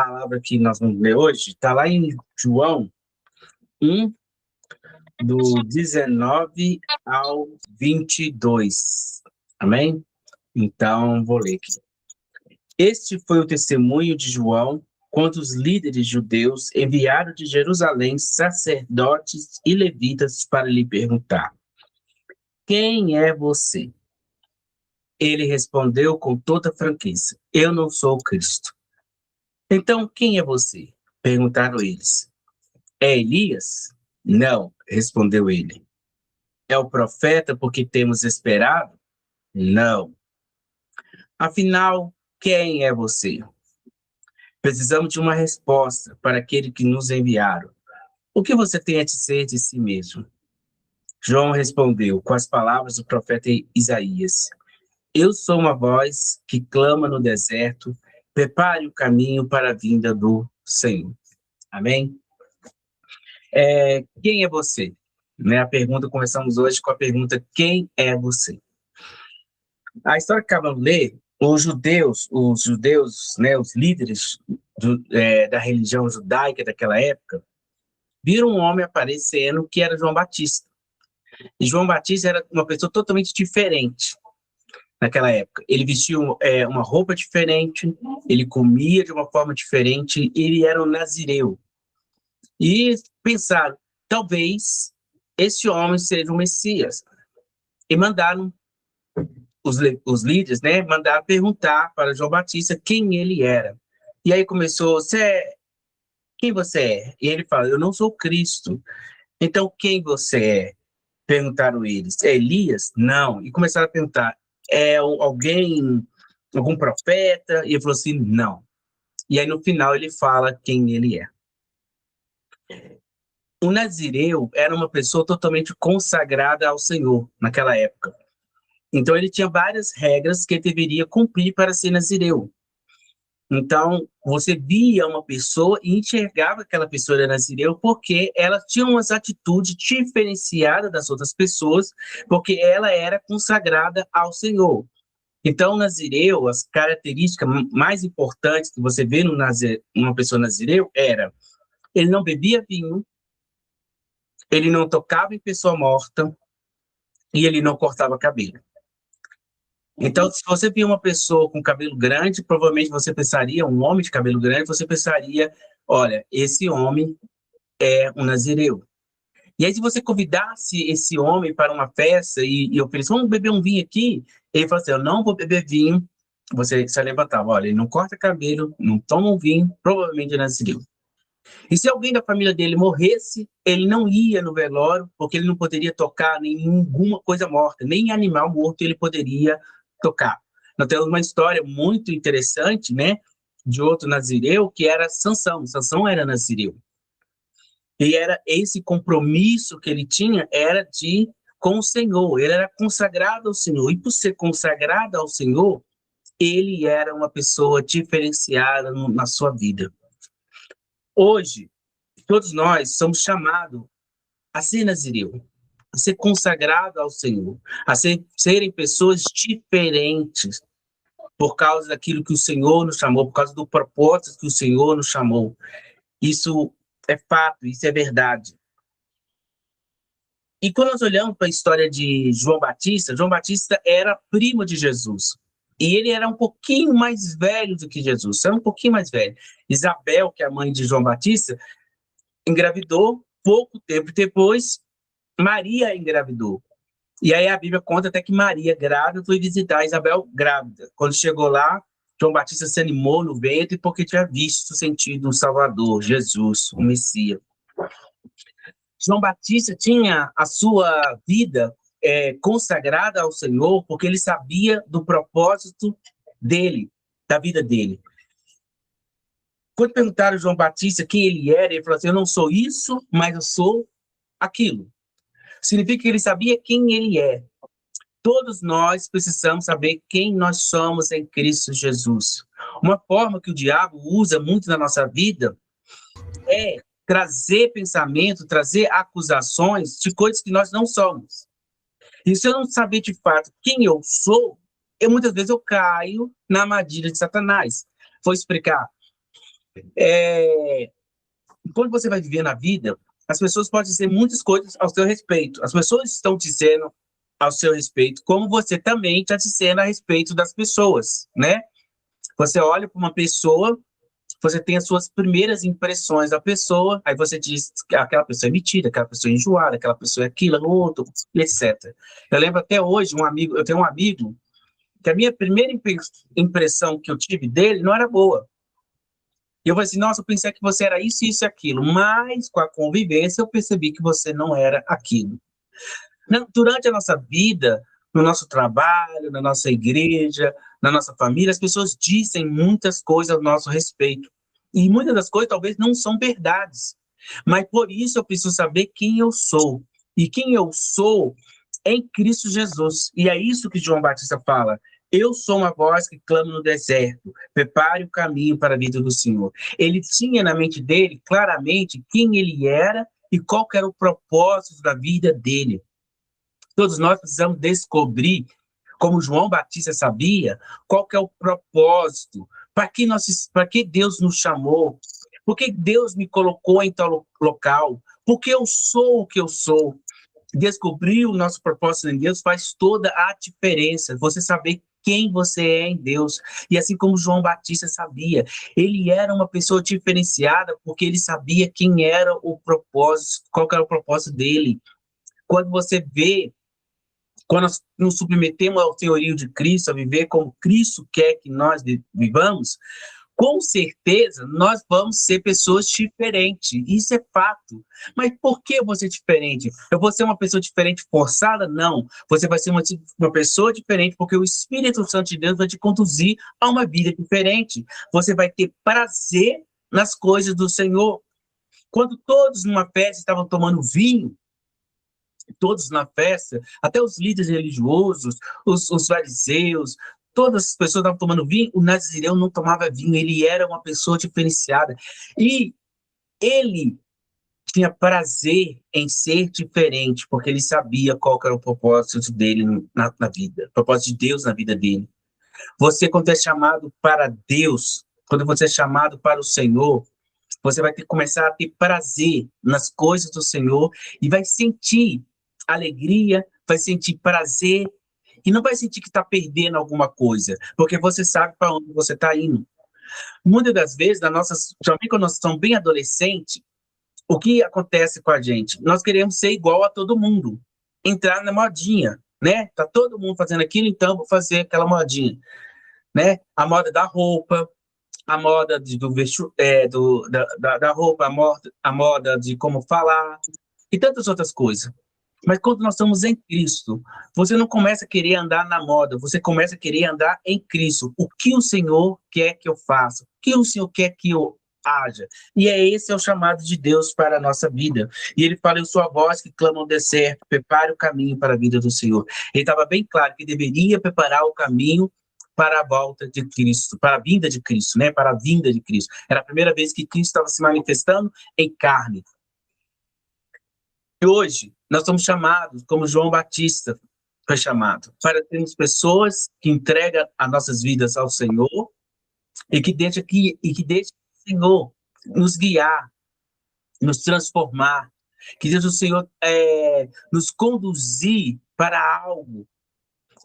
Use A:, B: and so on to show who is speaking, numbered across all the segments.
A: palavra que nós vamos ler hoje está lá em João 1, do 19 ao 22. Amém? Então, vou ler aqui. Este foi o testemunho de João quando os líderes judeus enviaram de Jerusalém sacerdotes e levitas para lhe perguntar: quem é você? Ele respondeu com toda franqueza: eu não sou o Cristo. Então, quem é você? Perguntaram eles. É Elias? Não, respondeu ele. É o profeta porque temos esperado? Não. Afinal, quem é você? Precisamos de uma resposta para aquele que nos enviaram. O que você tem a dizer de si mesmo? João respondeu com as palavras do profeta Isaías: eu sou uma voz que clama no deserto, prepare o caminho para a vinda do Senhor. Amém? Quem é você? A pergunta, começamos hoje com a pergunta: quem é você? A história que acabamos de ler, os judeus, os líderes da religião judaica daquela época, viram um homem aparecendo que era João Batista. E João Batista era uma pessoa totalmente diferente naquela época. Ele vestia uma roupa diferente, ele comia de uma forma diferente, ele era um nazireu. E pensaram, talvez esse homem seja o Messias. E mandaram os líderes, mandaram perguntar para João Batista quem ele era. E aí começou, quem você é? E ele fala, eu não sou Cristo. Então, quem você é? Perguntaram eles. É Elias? Não. E começaram a perguntar, algum profeta? E ele falou assim, não. E aí no final ele fala quem ele é. O nazireu era uma pessoa totalmente consagrada ao Senhor naquela época. Então ele tinha várias regras que ele deveria cumprir para ser nazireu. Então, você via uma pessoa e enxergava que aquela pessoa era nazireu porque ela tinha umas atitudes diferenciadas das outras pessoas, porque ela era consagrada ao Senhor. Então, nazireu, as características mais importantes que você vê numa pessoa nazireu era: ele não bebia vinho, ele não tocava em pessoa morta e ele não cortava cabelo. Então, se você via uma pessoa com cabelo grande, provavelmente você pensaria, um homem de cabelo grande, você pensaria, olha, esse homem é um nazireu. E aí, se você convidasse esse homem para uma festa e oferecesse, vamos beber um vinho aqui, ele fala assim, eu não vou beber vinho, você se levantava, olha, ele não corta cabelo, não toma um vinho, provavelmente é nazireu. E se alguém da família dele morresse, ele não ia no velório, porque ele não poderia tocar em nenhuma coisa morta, nem animal morto ele poderia tocar. Nós temos uma história muito interessante, de outro nazireu, que era Sansão. Sansão era nazireu. E era esse compromisso que ele tinha, era com o Senhor. Ele era consagrado ao Senhor. E por ser consagrado ao Senhor, ele era uma pessoa diferenciada na sua vida. Hoje, todos nós somos chamados a ser nazireu, a ser consagrado ao Senhor, a serem pessoas diferentes por causa daquilo que o Senhor nos chamou, por causa do propósito que o Senhor nos chamou. Isso é fato, isso é verdade. E quando nós olhamos para a história de João Batista era primo de Jesus. E ele era um pouquinho mais velho do que Jesus, era um pouquinho mais velho. Isabel, que é a mãe de João Batista, engravidou. Pouco tempo depois, Maria engravidou. E aí a Bíblia conta até que Maria, grávida, foi visitar Isabel grávida. Quando chegou lá, João Batista se animou no ventre porque tinha visto, sentido um Salvador, Jesus, o Messias. João Batista tinha a sua vida consagrada ao Senhor porque ele sabia do propósito dele, da vida dele. Quando perguntaram a João Batista quem ele era, ele falou assim, eu não sou isso, mas eu sou aquilo. Significa que ele sabia quem ele é. Todos nós precisamos saber quem nós somos em Cristo Jesus. Uma forma que o diabo usa muito na nossa vida é trazer pensamento, trazer acusações de coisas que nós não somos. E se eu não saber de fato quem eu sou, muitas vezes eu caio na armadilha de Satanás. Vou explicar. É, quando você vai viver na vida, as pessoas podem dizer muitas coisas ao seu respeito. As pessoas estão dizendo ao seu respeito, como você também está dizendo a respeito das pessoas, né? Você olha para uma pessoa, você tem as suas primeiras impressões da pessoa, aí você diz que aquela pessoa é metida, aquela pessoa é enjoada, aquela pessoa é aquilo, no outro, etc. Eu lembro até hoje, eu tenho um amigo, que a minha primeira impressão que eu tive dele não era boa. E eu falei assim, nossa, eu pensei que você era isso, isso e aquilo, mas com a convivência eu percebi que você não era aquilo. Durante a nossa vida, no nosso trabalho, na nossa igreja, na nossa família, as pessoas dizem muitas coisas a nosso respeito. E muitas das coisas talvez não são verdades. Mas por isso eu preciso saber quem eu sou. E quem eu sou em Cristo Jesus. E é isso que João Batista fala. Eu sou uma voz que clama no deserto, prepare o caminho para a vida do Senhor. Ele tinha na mente dele claramente quem ele era e qual era o propósito da vida dele. Todos nós precisamos descobrir, como João Batista sabia, qual que é o propósito, para que Deus nos chamou, por que Deus me colocou em tal local, por que eu sou o que eu sou. Descobrir o nosso propósito em Deus faz toda a diferença. Você saber quem você é em Deus. E assim como João Batista sabia, ele era uma pessoa diferenciada porque ele sabia quem era o propósito, qual era o propósito dele. Quando você vê, quando nós nos submetemos ao senhorio de Cristo, a viver como Cristo quer que nós vivamos, com certeza nós vamos ser pessoas diferentes. Isso é fato. Mas por que eu vou ser diferente? Eu vou ser uma pessoa diferente forçada? Não. Você vai ser uma pessoa diferente porque o Espírito Santo de Deus vai te conduzir a uma vida diferente. Você vai ter prazer nas coisas do Senhor. Quando todos numa festa estavam tomando vinho, todos na festa, até os líderes religiosos, os fariseus, todas as pessoas estavam tomando vinho, o Nazireu não tomava vinho, ele era uma pessoa diferenciada. E ele tinha prazer em ser diferente, porque ele sabia qual era o propósito dele na vida, o propósito de Deus na vida dele. Você, quando é chamado para Deus, quando você é chamado para o Senhor, você vai ter que começar a ter prazer nas coisas do Senhor e vai sentir alegria, vai sentir prazer e não vai sentir que está perdendo alguma coisa, porque você sabe para onde você está indo. Muitas das vezes, também quando nós somos bem adolescentes, o que acontece com a gente? Nós queremos ser igual a todo mundo, entrar na modinha, né? Tá todo mundo fazendo aquilo, então vou fazer aquela modinha, né? A moda da roupa, a moda da roupa, a moda de como falar e tantas outras coisas. Mas quando nós estamos em Cristo, você não começa a querer andar na moda, você começa a querer andar em Cristo. O que o Senhor quer que eu faça? O que o Senhor quer que eu haja? E esse é o chamado de Deus para a nossa vida. E ele fala, eu sou a voz que clama no deserto, prepare o caminho para a vida do Senhor. Ele estava bem claro que deveria preparar o caminho para a volta de Cristo, para a vinda de Cristo, né? Para a vinda de Cristo. Era a primeira vez que Cristo estava se manifestando em carne. E hoje, nós somos chamados, como João Batista foi chamado, para termos pessoas que entregam as nossas vidas ao Senhor e que deixa o Senhor nos guiar, nos transformar, que deixa o Senhor nos conduzir para algo,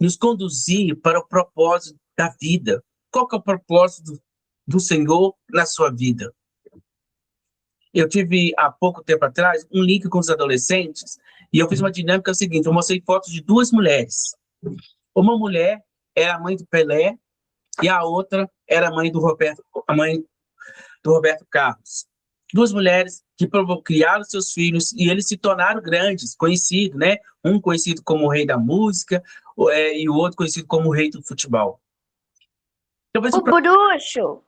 A: nos conduzir para o propósito da vida. Qual que é o propósito do Senhor na sua vida? Eu tive, há pouco tempo atrás, um link com os adolescentes e eu fiz uma dinâmica seguinte, eu mostrei fotos de duas mulheres. Uma mulher era a mãe do Pelé e a outra era a mãe do Roberto Carlos. Duas mulheres que criaram seus filhos e eles se tornaram grandes, conhecidos, né? Um conhecido como o rei da música e o outro conhecido como o rei do futebol.
B: O bruxo!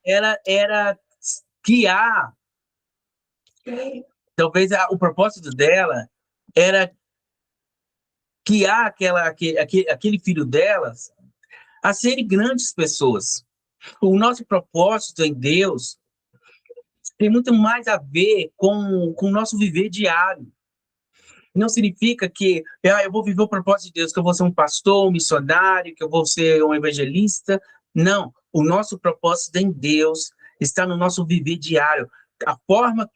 A: Era guiar. Talvez o propósito dela era guiar aquele filho delas a serem grandes pessoas. O nosso propósito em Deus tem muito mais a ver com o nosso viver diário. Não significa que eu vou viver o propósito de Deus, que eu vou ser um pastor, um missionário, que eu vou ser um evangelista. Não. O nosso propósito em Deus está no nosso viver diário. A forma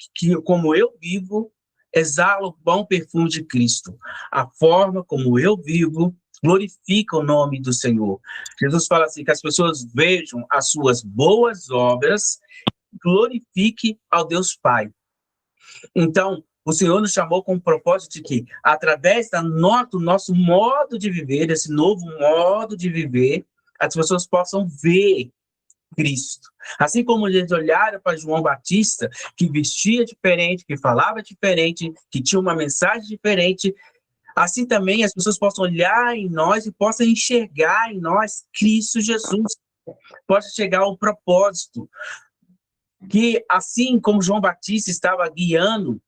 A: como eu vivo exala o bom perfume de Cristo. A forma como eu vivo glorifica o nome do Senhor. Jesus fala assim, que as pessoas vejam as suas boas obras, glorifique ao Deus Pai. Então, o Senhor nos chamou com o propósito de que, através do nosso modo de viver, desse novo modo de viver, as pessoas possam ver Cristo. Assim como eles olharam para João Batista, que vestia diferente, que falava diferente, que tinha uma mensagem diferente, assim também as pessoas possam olhar em nós e possam enxergar em nós Cristo Jesus. Possa chegar ao propósito que, assim como João Batista estava guiando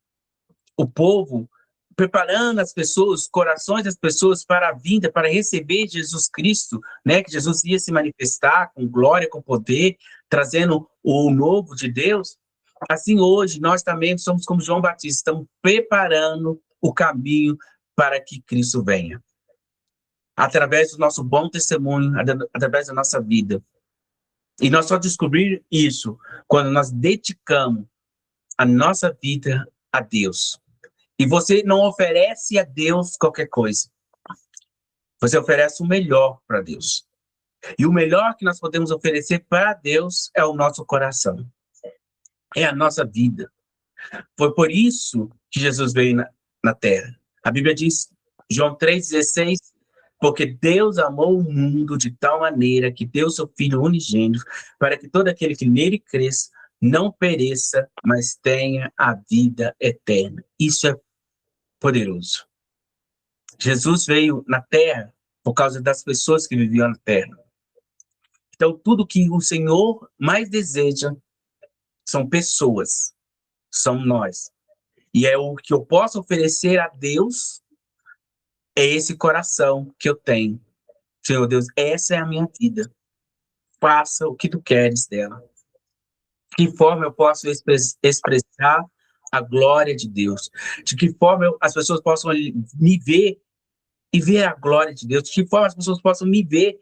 A: o povo, preparando as pessoas, os corações das pessoas para a vinda, para receber Jesus Cristo, né? Que Jesus ia se manifestar com glória, com poder, trazendo o novo de Deus. Assim, hoje, nós também somos como João Batista, estamos preparando o caminho para que Cristo venha. Através do nosso bom testemunho, através da nossa vida. E nós só descobrimos isso quando nós dedicamos a nossa vida a Deus. E você não oferece a Deus qualquer coisa. Você oferece o melhor para Deus. E o melhor que nós podemos oferecer para Deus é o nosso coração. É a nossa vida. Foi por isso que Jesus veio na terra. A Bíblia diz, João 3,16, porque Deus amou o mundo de tal maneira que deu seu Filho unigênito, para que todo aquele que nele cresça não pereça, mas tenha a vida eterna. Isso é poderoso. Jesus veio na terra por causa das pessoas que viviam na terra. Então, tudo que o Senhor mais deseja são pessoas, são nós. E é o que eu posso oferecer a Deus, é esse coração que eu tenho. Senhor Deus, essa é a minha vida. Faça o que tu queres dela. De que forma eu posso expressar a glória de Deus? De que forma as pessoas possam me ver e ver a glória de Deus? De que forma as pessoas possam me ver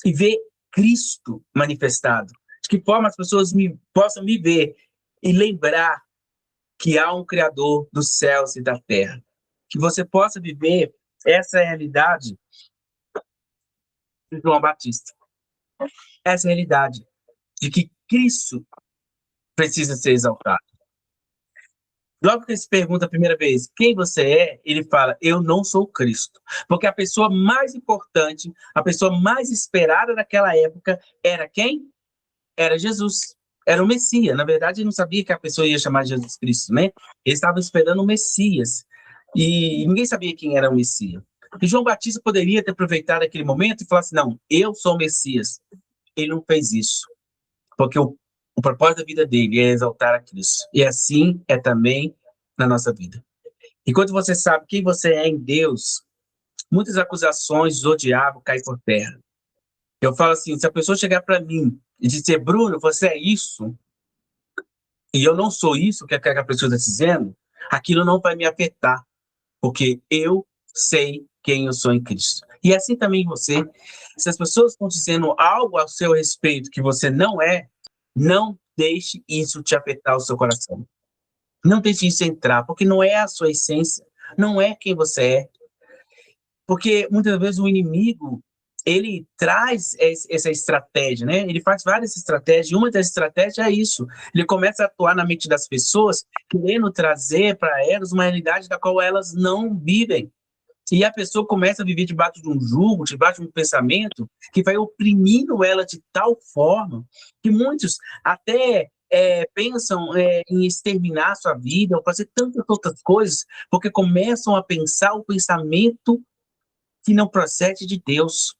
A: e ver Cristo manifestado? De que forma as pessoas possam me ver e lembrar que há um Criador dos céus e da terra? Que você possa viver essa realidade de João Batista. Essa realidade de que Cristo precisa ser exaltado. Logo que ele se pergunta a primeira vez, quem você é? Ele fala, eu não sou Cristo. Porque a pessoa mais importante, a pessoa mais esperada naquela época era quem? Era Jesus. Era o Messias. Na verdade, ele não sabia que a pessoa ia chamar Jesus Cristo, né? Ele estava esperando o Messias. E ninguém sabia quem era o Messias. E João Batista poderia ter aproveitado aquele momento e falar assim, não, eu sou o Messias. Ele não fez isso. Porque o propósito da vida dele é exaltar a Cristo. E assim é também na nossa vida. Enquanto você sabe quem você é em Deus, muitas acusações do diabo caem por terra. Eu falo assim, se a pessoa chegar para mim e dizer, Bruno, você é isso, e eu não sou isso que a pessoa está dizendo, aquilo não vai me afetar, porque eu sei quem eu sou em Cristo. E assim também você, se as pessoas estão dizendo algo ao seu respeito que você não é, não deixe isso te afetar o seu coração. Não deixe isso entrar, porque não é a sua essência, não é quem você é. Porque muitas vezes o inimigo, ele traz essa estratégia, né? Ele faz várias estratégias, e uma das estratégias é isso. Ele começa a atuar na mente das pessoas, querendo trazer para elas uma realidade da qual elas não vivem. E a pessoa começa a viver debaixo de um jugo, debaixo de um pensamento que vai oprimindo ela de tal forma que muitos até pensam em exterminar a sua vida ou fazer tantas outras coisas, porque começam a pensar o pensamento que não procede de Deus.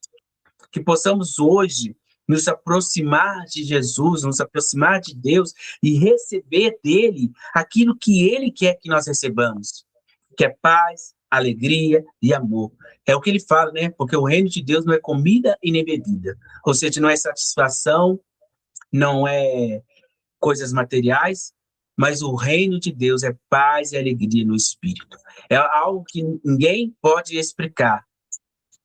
A: Que possamos hoje nos aproximar de Jesus, nos aproximar de Deus e receber dele aquilo que ele quer que nós recebamos, que é paz, alegria e amor. É o que ele fala, né? Porque o reino de Deus não é comida e nem bebida. Ou seja, não é satisfação, não é coisas materiais, mas o reino de Deus é paz e alegria no espírito. É algo que ninguém pode explicar.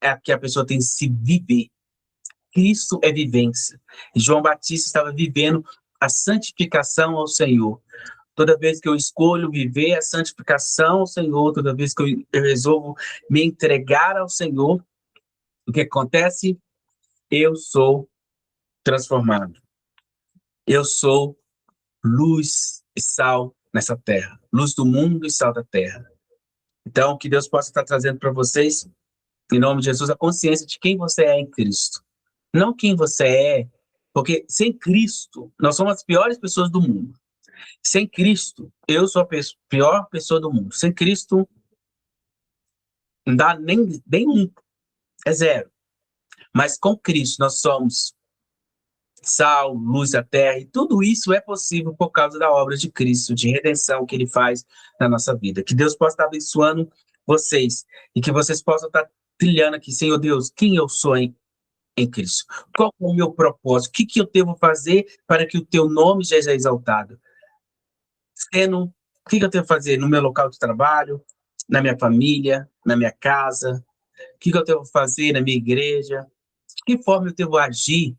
A: É que a pessoa tem que se viver. Cristo é vivência. E João Batista estava vivendo a santificação ao Senhor. Toda vez que eu escolho viver a santificação ao Senhor, toda vez que eu resolvo me entregar ao Senhor, o que acontece? Eu sou transformado. Eu sou luz e sal nessa terra. Luz do mundo e sal da terra. Então, que Deus possa estar trazendo para vocês, em nome de Jesus, a consciência de quem você é em Cristo. Não quem você é, porque sem Cristo, nós somos as piores pessoas do mundo. Sem Cristo, eu sou a pior pessoa do mundo. Sem Cristo, não dá nem um, é zero. Mas com Cristo, nós somos sal, luz da terra, e tudo isso é possível por causa da obra de Cristo, de redenção que Ele faz na nossa vida. Que Deus possa estar abençoando vocês, e que vocês possam estar trilhando aqui, Senhor Deus, quem eu sou em Cristo? Qual é o meu propósito? O que eu devo fazer para que o teu nome seja exaltado? O que eu devo fazer no meu local de trabalho, na minha família, na minha casa? O que eu devo fazer na minha igreja? De que forma eu devo agir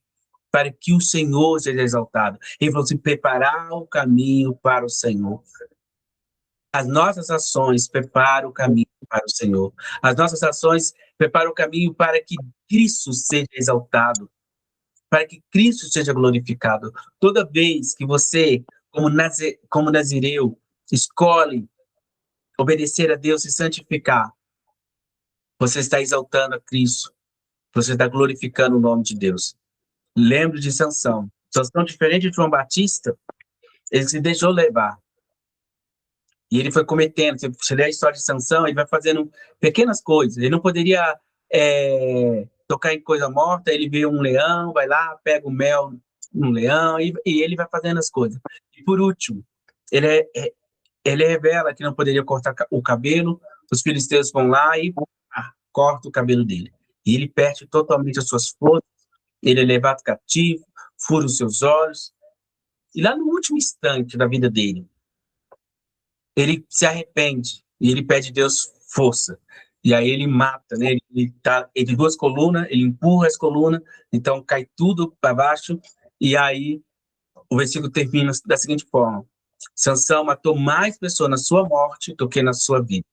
A: para que o Senhor seja exaltado? Ele falou assim, preparar o caminho para o Senhor. As nossas ações preparam o caminho para o Senhor. As nossas ações preparam o caminho para que Cristo seja exaltado, para que Cristo seja glorificado. Toda vez que você, como nazireu, escolhe obedecer a Deus e santificar, você está exaltando a Cristo, você está glorificando o nome de Deus. Lembre de Sansão. Sansão, diferente de João Batista, ele se deixou levar. E ele foi cometendo. Se você ler a história de Sansão, ele vai fazendo pequenas coisas. Ele não poderia tocar em coisa morta, ele vê um leão, vai lá, pega o mel no leão, e ele vai fazendo as coisas. E por último, ele revela que não poderia cortar o cabelo, os filisteus vão lá e corta o cabelo dele. E ele perde totalmente as suas forças, ele é levado cativo, fura os seus olhos, e lá no último instante da vida dele, ele se arrepende, e ele pede a Deus força. E aí ele mata, né? Ele tá entre duas colunas, ele empurra as colunas, então cai tudo para baixo, e aí o versículo termina da seguinte forma: Sansão matou mais pessoas na sua morte do que na sua vida.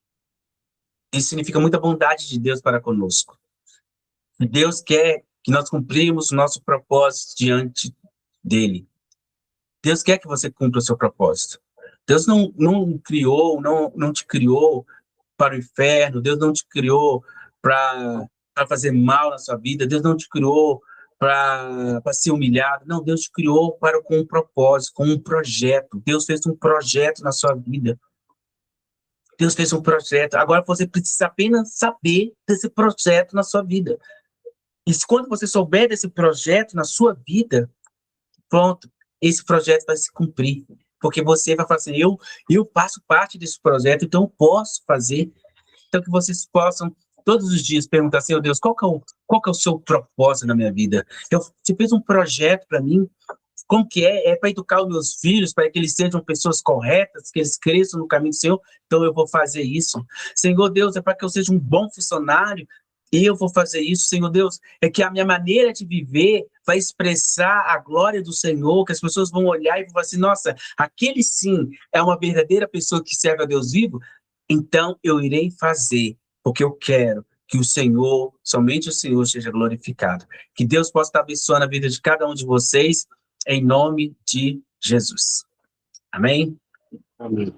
A: Isso significa muita bondade de Deus para conosco. Deus quer que nós cumprimos o nosso propósito diante dele. Deus quer que você cumpra o seu propósito. Deus não te criou para o inferno. Deus não te criou para fazer mal na sua vida. Deus não te criou para ser humilhado. Não, Deus te criou com um propósito, com um projeto. Deus fez um projeto na sua vida. Deus fez um projeto. Agora você precisa apenas saber desse projeto na sua vida. E quando você souber desse projeto na sua vida, pronto, esse projeto vai se cumprir. Porque você vai fazer, eu faço parte desse projeto, então eu posso fazer. Então que vocês possam todos os dias perguntar, Senhor Deus, qual que é o seu propósito na minha vida? Você fez um projeto para mim, como que é? É para educar os meus filhos, para que eles sejam pessoas corretas, que eles cresçam no caminho do Senhor, então eu vou fazer isso. Senhor Deus, é para que eu seja um bom funcionário, e eu vou fazer isso. Senhor Deus, é que a minha maneira de viver vai expressar a glória do Senhor, que as pessoas vão olhar e vão falar assim, nossa, aquele sim é uma verdadeira pessoa que serve a Deus vivo, então eu irei fazer, porque eu quero que o Senhor, somente o Senhor, seja glorificado. Que Deus possa estar abençoando a vida de cada um de vocês, em nome de Jesus. Amém?
C: Amém.